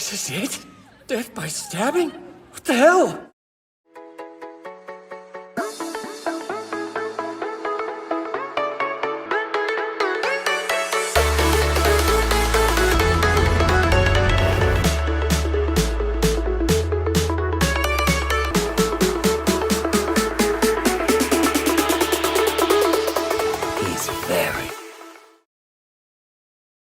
This is it? Death by stabbing? What the hell?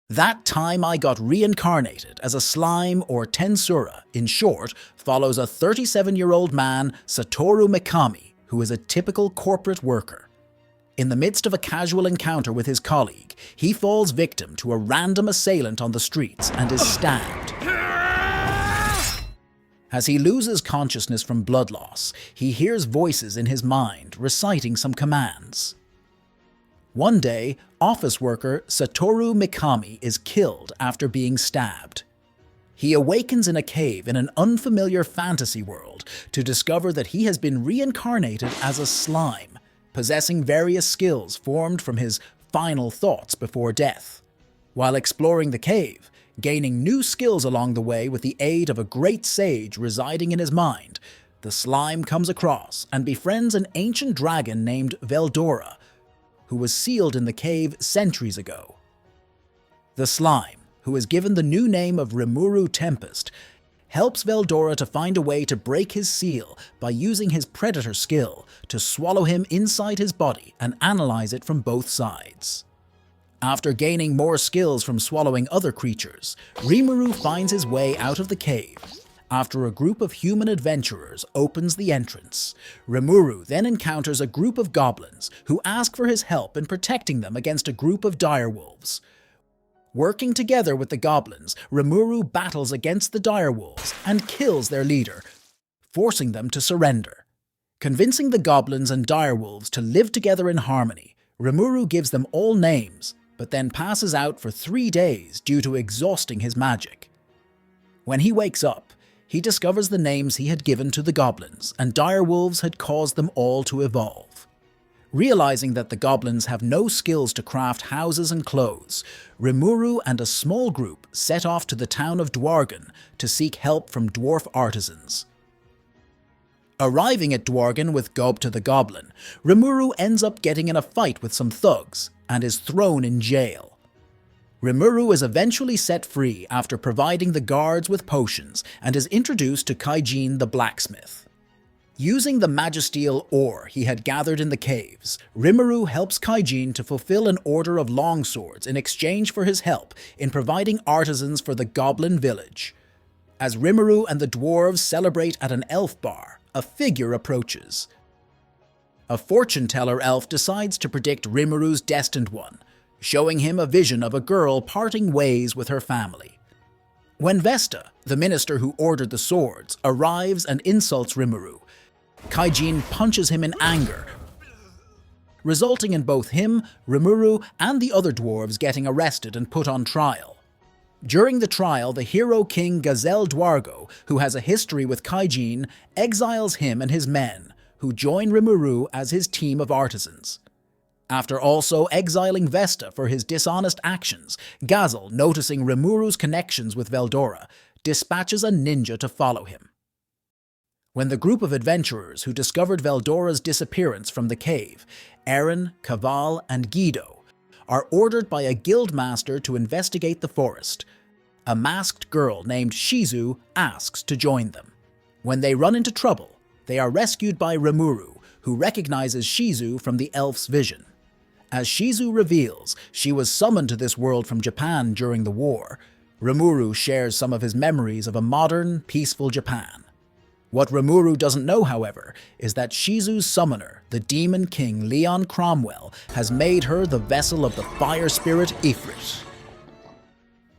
That Time I Got Reincarnated as a Slime or Tensura, in short, follows a 37-year-old man, Satoru Mikami, who is a typical corporate worker. In the midst of a casual encounter with his colleague, he falls victim to a random assailant on the streets and is stabbed. As he loses consciousness from blood loss, he hears voices in his mind reciting some commands. One day, office worker Satoru Mikami is killed after being stabbed. He awakens in a cave in an unfamiliar fantasy world to discover that he has been reincarnated as a slime, possessing various skills formed from his final thoughts before death. While exploring the cave, gaining new skills along the way with the aid of a great sage residing in his mind, the slime comes across and befriends an ancient dragon named Veldora, who was sealed in the cave centuries ago. The slime, who is given the new name of Rimuru Tempest, helps Veldora to find a way to break his seal by using his predator skill to swallow him inside his body and analyze it from both sides. After gaining more skills from swallowing other creatures, Rimuru finds his way out of the cave. After a group of human adventurers opens the entrance, Rimuru then encounters a group of goblins who ask for his help in protecting them against a group of direwolves. Working together with the goblins, Rimuru battles against the direwolves and kills their leader, forcing them to surrender. Convincing the goblins and direwolves to live together in harmony, Rimuru gives them all names, but then passes out for 3 days due to exhausting his magic. When he wakes up, he discovers the names he had given to the goblins, and direwolves had caused them all to evolve. Realizing that the goblins have no skills to craft houses and clothes, Rimuru and a small group set off to the town of Dwargon to seek help from dwarf artisans. Arriving at Dwargon with Gob to the Goblin, Rimuru ends up getting in a fight with some thugs and is thrown in jail. Rimuru is eventually set free after providing the guards with potions and is introduced to Kaijin the blacksmith. Using the magisteel ore he had gathered in the caves, Rimuru helps Kaijin to fulfill an order of longswords in exchange for his help in providing artisans for the Goblin village. As Rimuru and the dwarves celebrate at an elf bar, a figure approaches. A fortune-teller elf decides to predict Rimuru's destined one, showing him a vision of a girl parting ways with her family. When Vesta, the minister who ordered the swords, arrives and insults Rimuru, Kaijin punches him in anger, resulting in both him, Rimuru, and the other dwarves getting arrested and put on trial. During the trial, the hero king Gazel Dwargo, who has a history with Kaijin, exiles him and his men, who join Rimuru as his team of artisans. After also exiling Vesta for his dishonest actions, Gazel, noticing Rimuru's connections with Veldora, dispatches a ninja to follow him. When the group of adventurers who discovered Veldora's disappearance from the cave, Eren, Kaval, and Guido, are ordered by a guildmaster to investigate the forest, a masked girl named Shizu asks to join them. When they run into trouble, they are rescued by Rimuru, who recognizes Shizu from the elf's vision. As Shizu reveals, she was summoned to this world from Japan during the war. Rimuru shares some of his memories of a modern, peaceful Japan. What Rimuru doesn't know, however, is that Shizu's summoner, the demon king Leon Cromwell, has made her the vessel of the fire spirit Ifrit.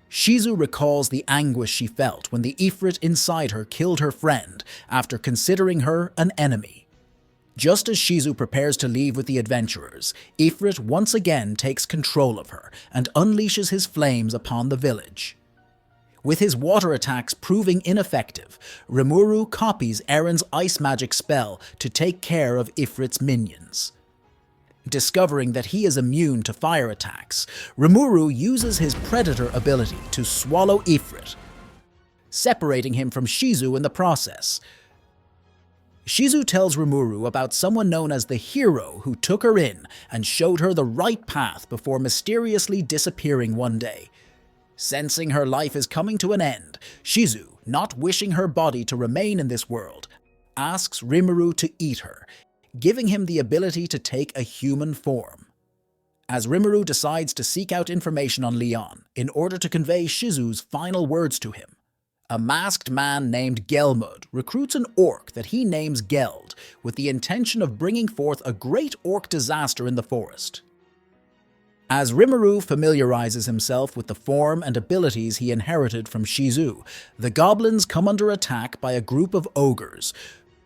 Shizu recalls the anguish she felt when the Ifrit inside her killed her friend after considering her an enemy. Just as Shizu prepares to leave with the adventurers, Ifrit once again takes control of her and unleashes his flames upon the village. With his water attacks proving ineffective, Rimuru copies Eren's ice magic spell to take care of Ifrit's minions. Discovering that he is immune to fire attacks, Rimuru uses his predator ability to swallow Ifrit. separating him from Shizu in the process. Shizu tells Rimuru about someone known as the Hero who took her in and showed her the right path before mysteriously disappearing one day. Sensing her life is coming to an end, Shizu, not wishing her body to remain in this world, asks Rimuru to eat her, giving him the ability to take a human form. As Rimuru decides to seek out information on Leon in order to convey Shizu's final words to him, a masked man named Gelmud recruits an orc that he names Geld with the intention of bringing forth a great orc disaster in the forest. As Rimuru familiarizes himself with the form and abilities he inherited from Shizu, the goblins come under attack by a group of ogres,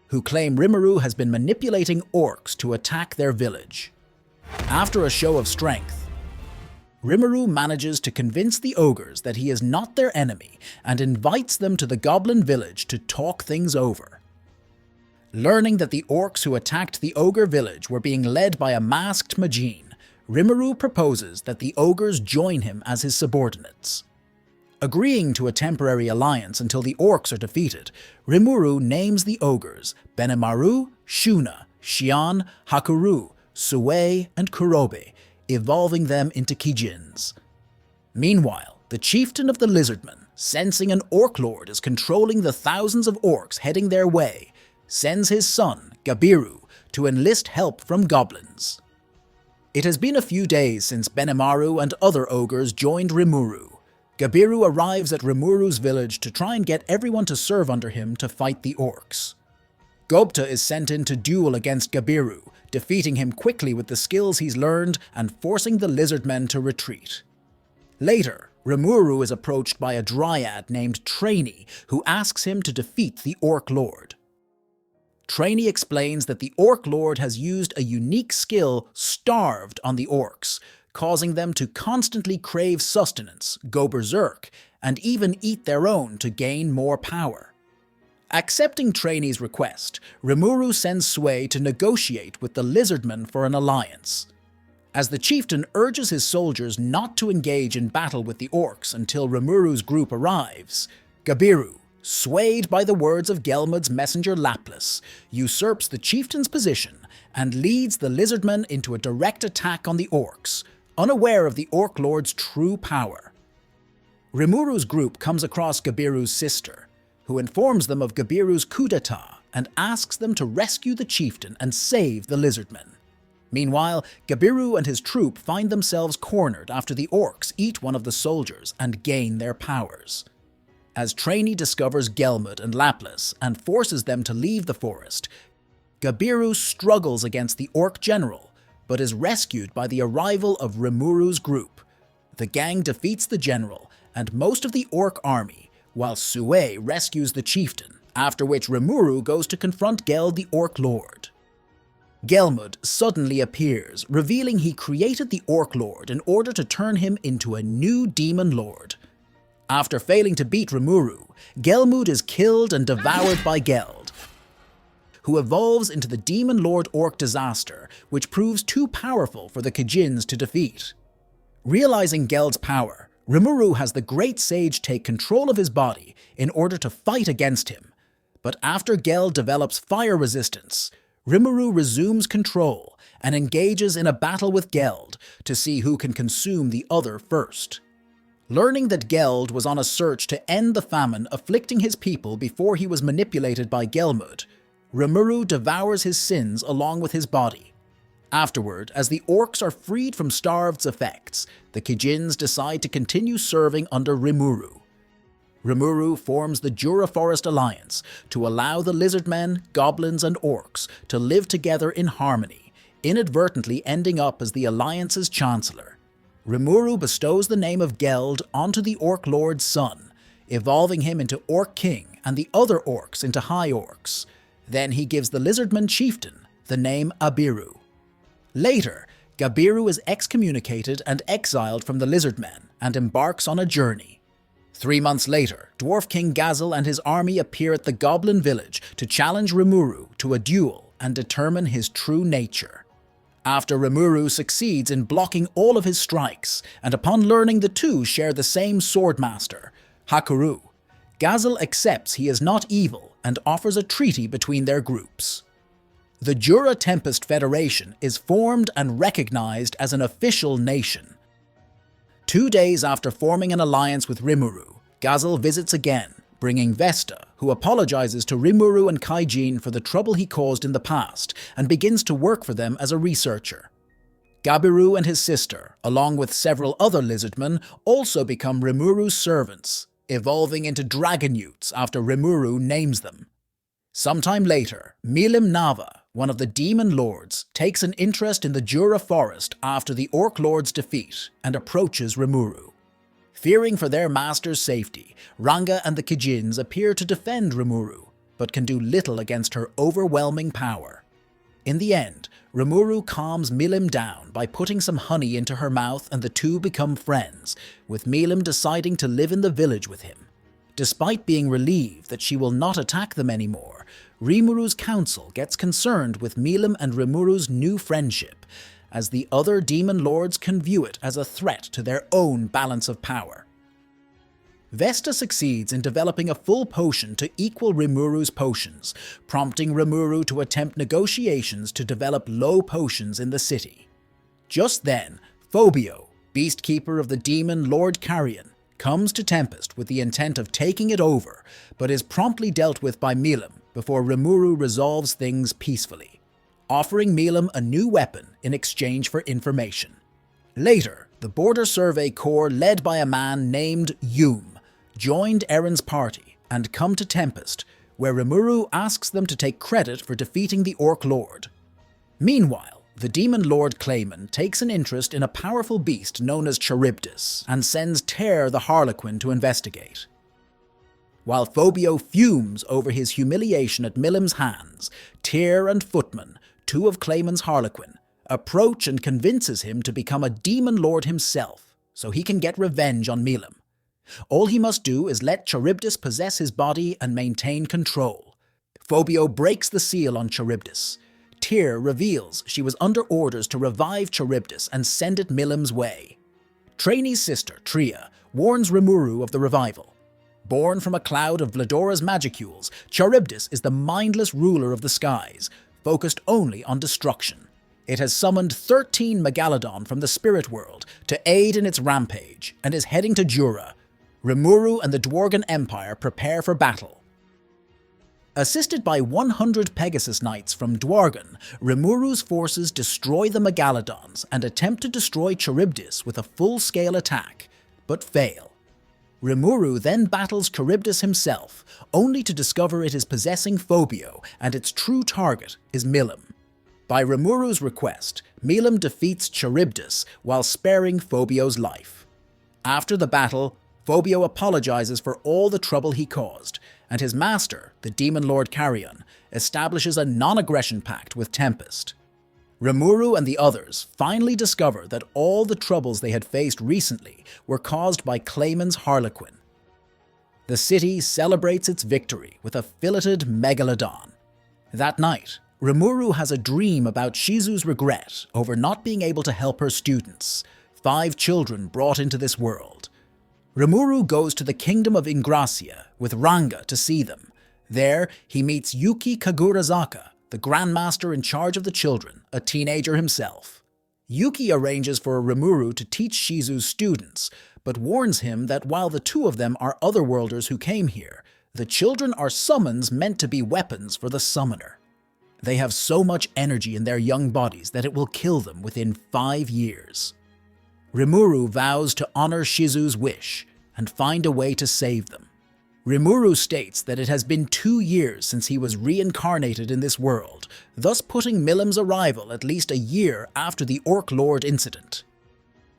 who claim Rimuru has been manipulating orcs to attack their village. After a show of strength, Rimuru manages to convince the ogres that he is not their enemy and invites them to the goblin village to talk things over. Learning that the orcs who attacked the ogre village were being led by a masked Majin, Rimuru proposes that the ogres join him as his subordinates. Agreeing to a temporary alliance until the orcs are defeated, Rimuru names the ogres Benemaru, Shuna, Xian, Hakuru, Sue, and Kurobe, evolving them into Kijins. Meanwhile, the chieftain of the Lizardmen, sensing an Orc Lord is controlling the thousands of orcs heading their way, sends his son, Gabiru, to enlist help from goblins. It has been a few days since Benemaru and other ogres joined Rimuru. Gabiru arrives at Rimuru's village to try and get everyone to serve under him to fight the orcs. Gobta is sent in to duel against Gabiru, defeating him quickly with the skills he's learned and forcing the Lizardmen to retreat. Later, Rimuru is approached by a dryad named Trainee, who asks him to defeat the Orc Lord. Trainee explains that the Orc Lord has used a unique skill, Starved, on the orcs, causing them to constantly crave sustenance, go berserk, and even eat their own to gain more power. Accepting Trainee's request, Rimuru sends Sue to negotiate with the Lizardmen for an alliance. As the chieftain urges his soldiers not to engage in battle with the orcs until Rimuru's group arrives, Gabiru, swayed by the words of Gelmud's messenger Laplace, usurps the chieftain's position and leads the Lizardmen into a direct attack on the orcs, unaware of the Orc Lord's true power. Rimuru's group comes across Gabiru's sister, who informs them of Gabiru's coup d'etat and asks them to rescue the chieftain and save the Lizardmen. Meanwhile, Gabiru and his troop find themselves cornered after the orcs eat one of the soldiers and gain their powers. As Trainee discovers Gelmud and Laplace and forces them to leave the forest, Gabiru struggles against the orc general, but is rescued by the arrival of Rimuru's group. The gang defeats the general and most of the orc army, while Sue rescues the chieftain, after which Rimuru goes to confront Geld the Orc Lord. Gelmud suddenly appears, revealing he created the Orc Lord in order to turn him into a new demon lord. After failing to beat Rimuru, Gelmud is killed and devoured by Geld, who evolves into the Demon Lord Orc Disaster, which proves too powerful for the Kijins to defeat. Realizing Geld's power, Rimuru has the Great Sage take control of his body in order to fight against him, but after Geld develops fire resistance, Rimuru resumes control and engages in a battle with Geld to see who can consume the other first. Learning that Geld was on a search to end the famine afflicting his people before he was manipulated by Gelmud, Rimuru devours his sins along with his body. Afterward, as the orcs are freed from Starved's effects, the Kijins decide to continue serving under Rimuru. Rimuru forms the Jura Forest Alliance to allow the Lizardmen, Goblins, and Orcs to live together in harmony, inadvertently ending up as the Alliance's Chancellor. Rimuru bestows the name of Geld onto the Orc Lord's son, evolving him into Orc King and the other orcs into High Orcs. Then he gives the Lizardman chieftain the name Abiru. Later, Gabiru is excommunicated and exiled from the Lizardmen and embarks on a journey. 3 months later, Dwarf King Gazel and his army appear at the Goblin village to challenge Rimuru to a duel and determine his true nature. After Rimuru succeeds in blocking all of his strikes, and upon learning the two share the same swordmaster, Hakuru, Gazel accepts he is not evil and offers a treaty between their groups. The Rimuru Tempest Federation is formed and recognized as an official nation. 2 days after forming an alliance with Rimuru, Gazel visits again, bringing Vesta, who apologizes to Rimuru and Kaijin for the trouble he caused in the past and begins to work for them as a researcher. Gabiru and his sister, along with several other lizardmen, also become Rimuru's servants, evolving into dragon youths after Rimuru names them. Sometime later, Milim, one of the demon lords, takes an interest in the Jura forest after the Orc Lord's defeat and approaches Rimuru. Fearing for their master's safety, Ranga and the Kijins appear to defend Rimuru, but can do little against her overwhelming power. In the end, Rimuru calms Milim down by putting some honey into her mouth and the two become friends, with Milim deciding to live in the village with him. Despite being relieved that she will not attack them anymore, Rimuru's council gets concerned with Milim and Rimuru's new friendship, as the other demon lords can view it as a threat to their own balance of power. Vesta succeeds in developing a full potion to equal Rimuru's potions, prompting Rimuru to attempt negotiations to develop low potions in the city. Just then, Phobio, beastkeeper of the demon Lord Carrion, comes to Tempest with the intent of taking it over, but is promptly dealt with by Milim before Rimuru resolves things peacefully, offering Milim a new weapon in exchange for information. Later, the Border Survey Corps led by a man named Yuum joined Eren's party and come to Tempest, where Rimuru asks them to take credit for defeating the Orc Lord. Meanwhile, the Demon Lord Clayman takes an interest in a powerful beast known as Charybdis and sends Tear the Harlequin to investigate. While Phobio fumes over his humiliation at Milim's hands, Tear and Footman, two of Clayman's Harlequin, approach and convinces him to become a Demon Lord himself, so he can get revenge on Milim. All he must do is let Charybdis possess his body and maintain control. Phobio breaks the seal on Charybdis. Tyr reveals she was under orders to revive Charybdis and send it Milim's way. Trainee's sister, Tria, warns Rimuru of the revival. Born from a cloud of Veldora's magicules, Charybdis is the mindless ruler of the skies, focused only on destruction. It has summoned 13 Megalodon from the spirit world to aid in its rampage and is heading to Jura. Rimuru and the Dwargon Empire prepare for battle. Assisted by 100 Pegasus Knights from Dwargon, Rimuru's forces destroy the Megalodons and attempt to destroy Charybdis with a full-scale attack, but fail. Rimuru then battles Charybdis himself, only to discover it is possessing Phobio and its true target is Milim. By Rimuru's request, Milim defeats Charybdis while sparing Phobio's life. After the battle, Phobio apologizes for all the trouble he caused, and his master, the Demon Lord Carrion, establishes a non-aggression pact with Tempest. Rimuru and the others finally discover that all the troubles they had faced recently were caused by Clayman's Harlequin. The city celebrates its victory with a filleted megalodon. That night, Rimuru has a dream about Shizu's regret over not being able to help her students, 5 children brought into this world. Rimuru goes to the kingdom of Ingracia with Ranga to see them. There, he meets Yuuki Kagurazaka, the grandmaster in charge of the children, a teenager himself. Yuuki arranges for Rimuru to teach Shizu's students, but warns him that while the two of them are otherworlders who came here, the children are summons meant to be weapons for the summoner. They have so much energy in their young bodies that it will kill them within 5 years. Rimuru vows to honor Shizu's wish and find a way to save them. Rimuru states that it has been 2 years since he was reincarnated in this world, thus putting Milim's arrival at least a year after the Orc Lord incident.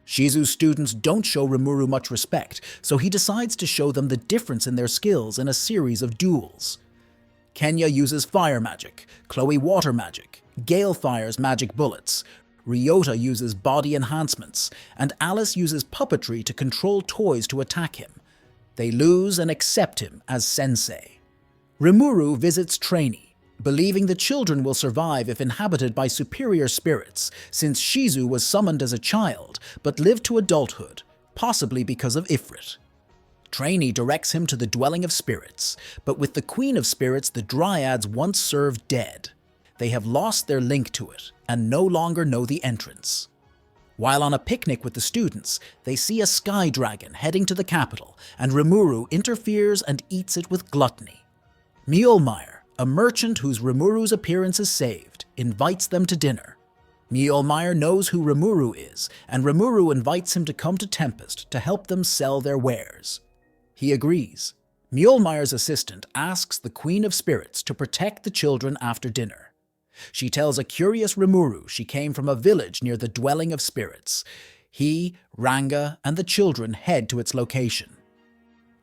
Shizu's students don't show Rimuru much respect, so he decides to show them the difference in their skills in a series of duels. Kenya uses fire magic, Chloe water magic, Gale fires magic bullets, Ryota uses body enhancements, and Alice uses puppetry to control toys to attack him. They lose and accept him as sensei. Rimuru visits Trainee, believing the children will survive if inhabited by superior spirits, since Shizu was summoned as a child, but lived to adulthood, possibly because of Ifrit. Trainee directs him to the Dwelling of Spirits, but with the Queen of Spirits the Dryads once served dead. They have lost their link to it and no longer know the entrance. While on a picnic with the students, they see a sky dragon heading to the capital, and Rimuru interferes and eats it with gluttony. Mjolnir, a merchant whose Rimuru's appearance is saved, invites them to dinner. Mjolnir knows who Rimuru is, and Rimuru invites him to come to Tempest to help them sell their wares. He agrees. Mjolnir's assistant asks the Queen of Spirits to protect the children after dinner. She tells a curious Rimuru she came from a village near the Dwelling of Spirits. He, Ranga, and the children head to its location.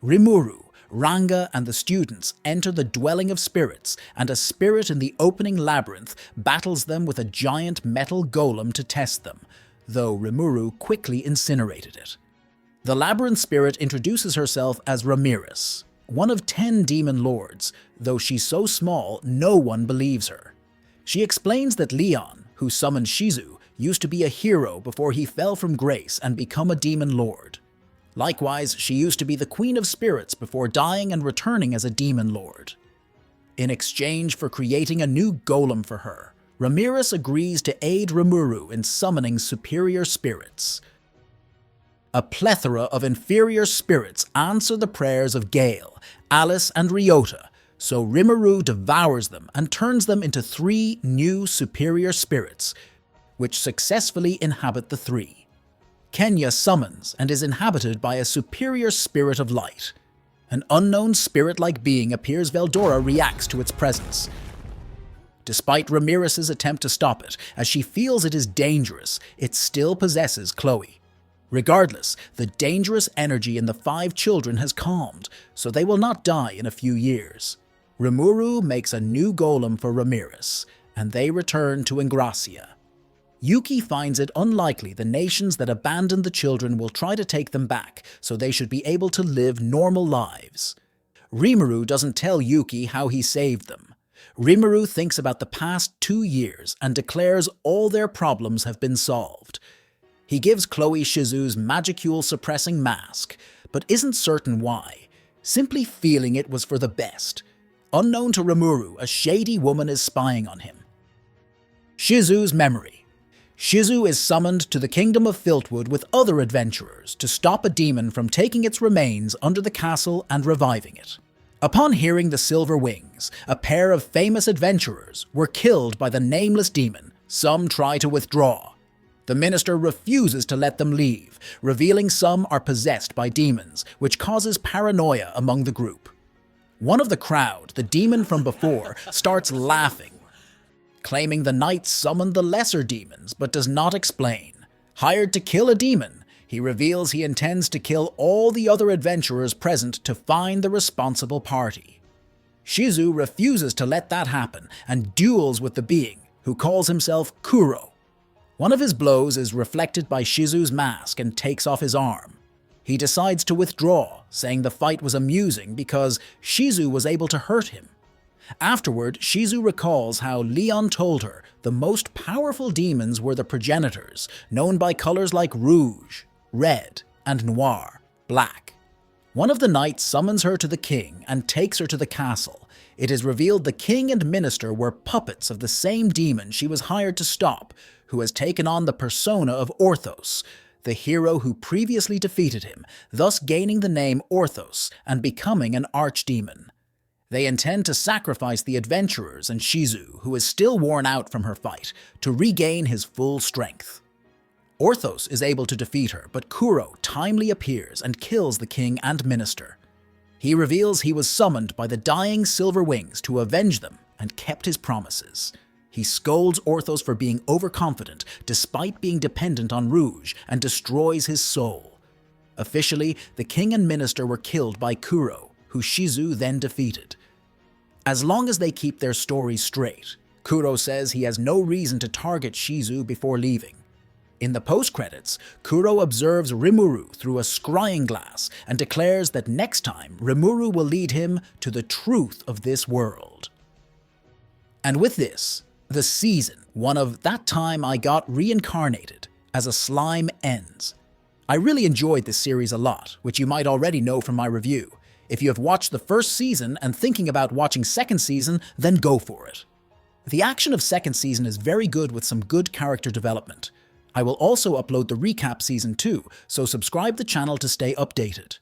Rimuru, Ranga, and the students enter the Dwelling of Spirits, and a spirit in the opening labyrinth battles them with a giant metal golem to test them, though Rimuru quickly incinerated it. The labyrinth spirit introduces herself as Ramirez, one of 10 demon lords, though she's so small no one believes her. She explains that Leon, who summoned Shizu, used to be a hero before he fell from grace and become a demon lord. Likewise, she used to be the Queen of Spirits before dying and returning as a demon lord. In exchange for creating a new golem for her, Ramirez agrees to aid Rimuru in summoning superior spirits. A plethora of inferior spirits answer the prayers of Gale, Alice, and Ryota, so Rimuru devours them and turns them into 3 new superior spirits, which successfully inhabit the 3. Kenya summons and is inhabited by a superior spirit of light. An unknown spirit-like being appears. Veldora reacts to its presence. Despite Ramirez's attempt to stop it, as she feels it is dangerous, it still possesses Chloe. Regardless, the dangerous energy in the 5 children has calmed, so they will not die in a few years. Rimuru makes a new golem for Ramirez, and they return to Ingracia. Yuuki finds it unlikely the nations that abandoned the children will try to take them back, so they should be able to live normal lives. Rimuru doesn't tell Yuuki how he saved them. Rimuru thinks about the past 2 years and declares all their problems have been solved. He gives Chloe Shizu's magicule-suppressing mask, but isn't certain why, simply feeling it was for the best. Unknown to Rimuru, a shady woman is spying on him. Shizu's memory. Shizu is summoned to the Kingdom of Filtwood with other adventurers to stop a demon from taking its remains under the castle and reviving it. Upon hearing the Silver Wings, a pair of famous adventurers were killed by the nameless demon. Some try to withdraw. The minister refuses to let them leave, revealing some are possessed by demons, which causes paranoia among the group. One of the crowd, the demon from before, starts laughing, claiming the knights summoned the lesser demons, but does not explain. Hired to kill a demon, he reveals he intends to kill all the other adventurers present to find the responsible party. Shizu refuses to let that happen and duels with the being, who calls himself Kuro. One of his blows is reflected by Shizu's mask and takes off his arm. He decides to withdraw, saying the fight was amusing because Shizu was able to hurt him. Afterward, Shizu recalls how Leon told her the most powerful demons were the progenitors, known by colors like rouge, red, and noir, black. One of the knights summons her to the king and takes her to the castle. It is revealed the king and minister were puppets of the same demon she was hired to stop, who has taken on the persona of Orthos, the hero who previously defeated him, thus gaining the name Orthos and becoming an archdemon. They intend to sacrifice the adventurers and Shizu, who is still worn out from her fight, to regain his full strength. Orthos is able to defeat her, but Kuro timely appears and kills the king and minister. He reveals he was summoned by the dying Silver Wings to avenge them and kept his promises. He scolds Orthos for being overconfident despite being dependent on Rouge and destroys his soul. Officially, the king and minister were killed by Kuro, who Shizu then defeated. As long as they keep their stories straight, Kuro says he has no reason to target Shizu before leaving. In the post-credits, Kuro observes Rimuru through a scrying glass and declares that next time Rimuru will lead him to the truth of this world. And with this, the season 1 of That Time I Got Reincarnated as a Slime ends. I really enjoyed this series a lot, which you might already know from my review. If you have watched the first season and thinking about watching second season, then go for it. The action of second season is very good with some good character development. I will also upload the recap season 2, so subscribe the channel to stay updated.